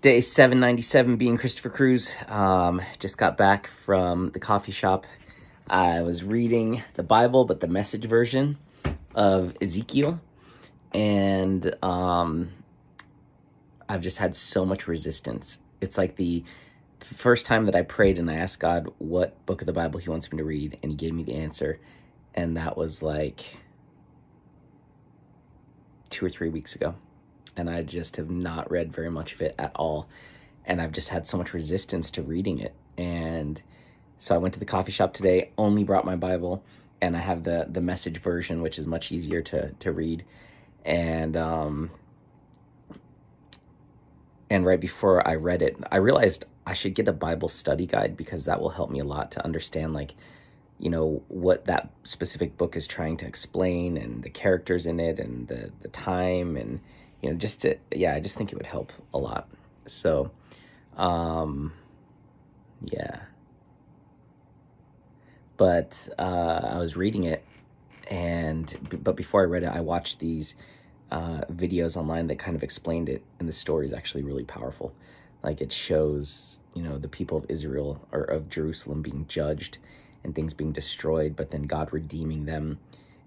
Day 797 being Christopher Cruz. Just got back from the coffee shop. I was reading the Bible, but the Message version of Ezekiel. And I've just had so much resistance. It's like the first time that I prayed and I asked God what book of the Bible he wants me to read, and he gave me the answer. And that was like 2 or 3 weeks ago. And I just have not read very much of it at all. And I've just had so much resistance to reading it. And so I went to the coffee shop today, only brought my Bible, and I have the Message version, which is much easier to read. And right before I read it, I realized I should get a Bible study guide, because that will help me a lot to understand, like, you know, what that specific book is trying to explain, and the characters in it, and the time, and, you know, just to, yeah, I just think it would help a lot. So, yeah. But I was reading it, but before I read it, I watched these videos online that kind of explained it, and the story is actually really powerful. Like, it shows, you know, the people of Israel, or of Jerusalem, being judged and things being destroyed, but then God redeeming them,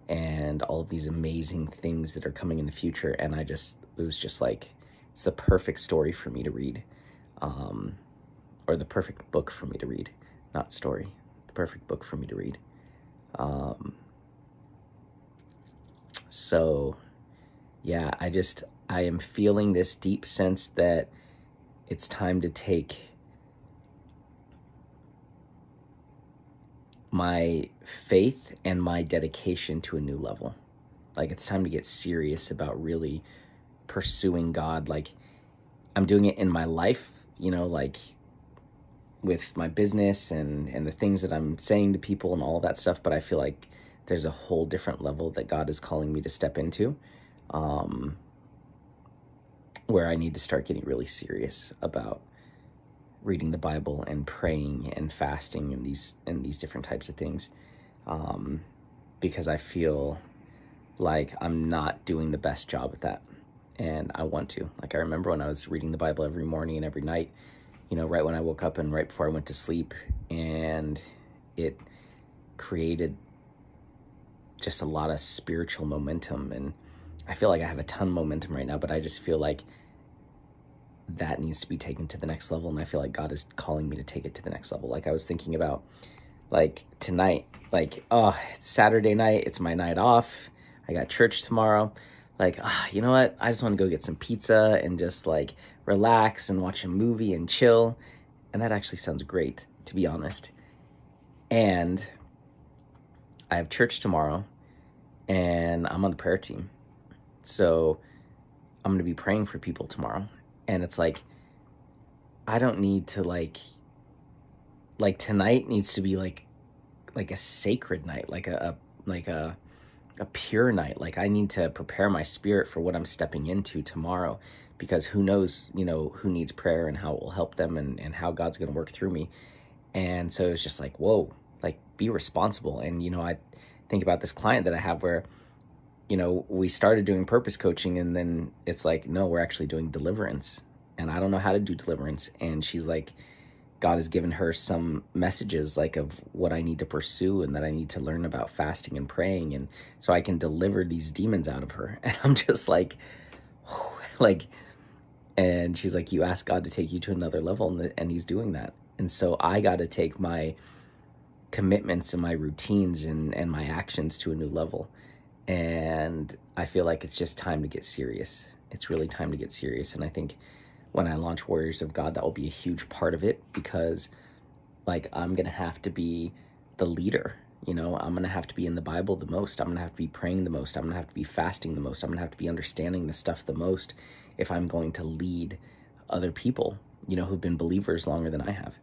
and all of these amazing things that are coming in the future. And it was just like, it's the perfect story for me to read, or the perfect book for me to read, not story, the perfect book for me to read. So yeah, I am feeling this deep sense that it's time to take my faith and my dedication to a new level. Like, it's time to get serious about really pursuing God. Like, I'm doing it in my life, you know, like with my business and the things that I'm saying to people and all of that stuff. But I feel like there's a whole different level that God is calling me to step into, where I need to start getting really serious about reading the Bible and praying and fasting and these different types of things, because I feel like I'm not doing the best job at that, and I want to. Like, I remember when I was reading the Bible every morning and every night, you know, right when I woke up and right before I went to sleep, and it created just a lot of spiritual momentum. And I feel like I have a ton of momentum right now, but I just feel like that needs to be taken to the next level, and I feel like God is calling me to take it to the next level. Like, I was thinking about, like, tonight, like, oh, it's Saturday night, it's my night off, I got church tomorrow, like, you know what, I just want to go get some pizza and just, like, relax and watch a movie and chill. And that actually sounds great, to be honest. And I have church tomorrow, and I'm on the prayer team, so I'm going to be praying for people tomorrow. And it's like, I don't need to, like tonight needs to be like a sacred night, like a pure night. Like, I need to prepare my spirit for what I'm stepping into tomorrow, because who knows, you know, who needs prayer and how it will help them, and how God's going to work through me. And so it's just like, whoa, like, be responsible. And, you know, I think about this client that I have where, you know, we started doing purpose coaching, and then it's like, no, we're actually doing deliverance, and I don't know how to do deliverance. And she's like, God has given her some messages, like, of what I need to pursue, and that I need to learn about fasting and praying, and so I can deliver these demons out of her. And I'm just like, like, and she's like, you ask God to take you to another level, and he's doing that. And so I got to take my commitments and my routines and my actions to a new level. And I feel like it's just time to get serious. It's really time to get serious. And I think when I launch Warriors of God, that will be a huge part of it, because, like, I'm going to have to be the leader. You know, I'm going to have to be in the Bible the most. I'm going to have to be praying the most. I'm going to have to be fasting the most. I'm going to have to be understanding the stuff the most if I'm going to lead other people, you know, who've been believers longer than I have.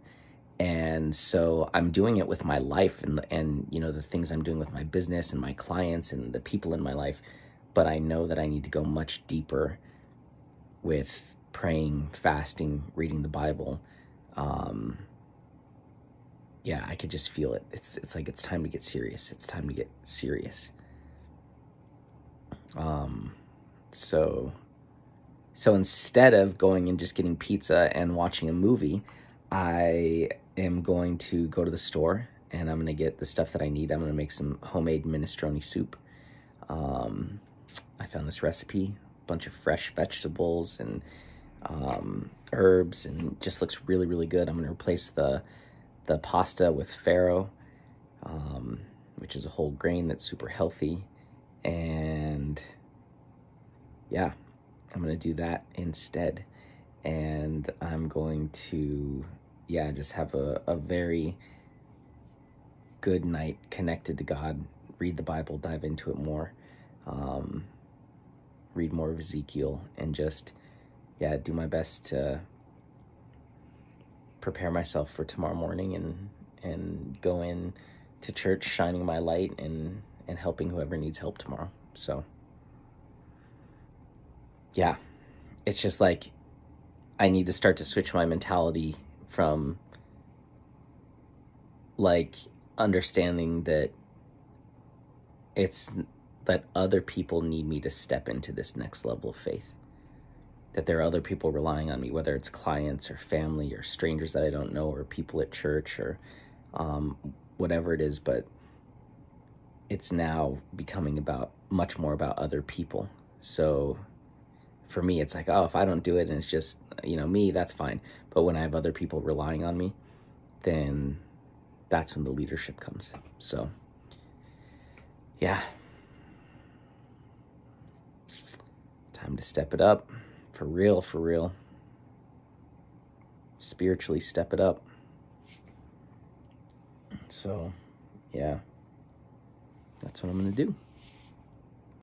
And so I'm doing it with my life, and you know, the things I'm doing with my business and my clients and the people in my life. But I know that I need to go much deeper with praying, fasting, reading the Bible. Yeah, I could just feel it. It's like, it's time to get serious. It's time to get serious. So So instead of going and just getting pizza and watching a movie, I am going to go to the store and I'm going to get the stuff that I need. I'm going to make some homemade minestrone soup. I found this recipe, a bunch of fresh vegetables and herbs, and just looks really, really good. I'm going to replace the pasta with farro, which is a whole grain that's super healthy. And yeah, I'm going to do that instead. And I'm going to, yeah, just have a very good night connected to God, read the Bible, dive into it more, read more of Ezekiel, and just, yeah, do my best to prepare myself for tomorrow morning and go in to church shining my light and helping whoever needs help tomorrow. So yeah, it's just like I need to start to switch my mentality from like understanding that it's that other people need me to step into this next level of faith, that there are other people relying on me, whether it's clients or family or strangers that I don't know or people at church or whatever it is. But it's now becoming about much more about other people. So for me, it's like, oh, if I don't do it and it's just, me, that's fine. But when I have other people relying on me, then that's when the leadership comes. So yeah, time to step it up. For real. Spiritually step it up. So yeah, that's what I'm going to do.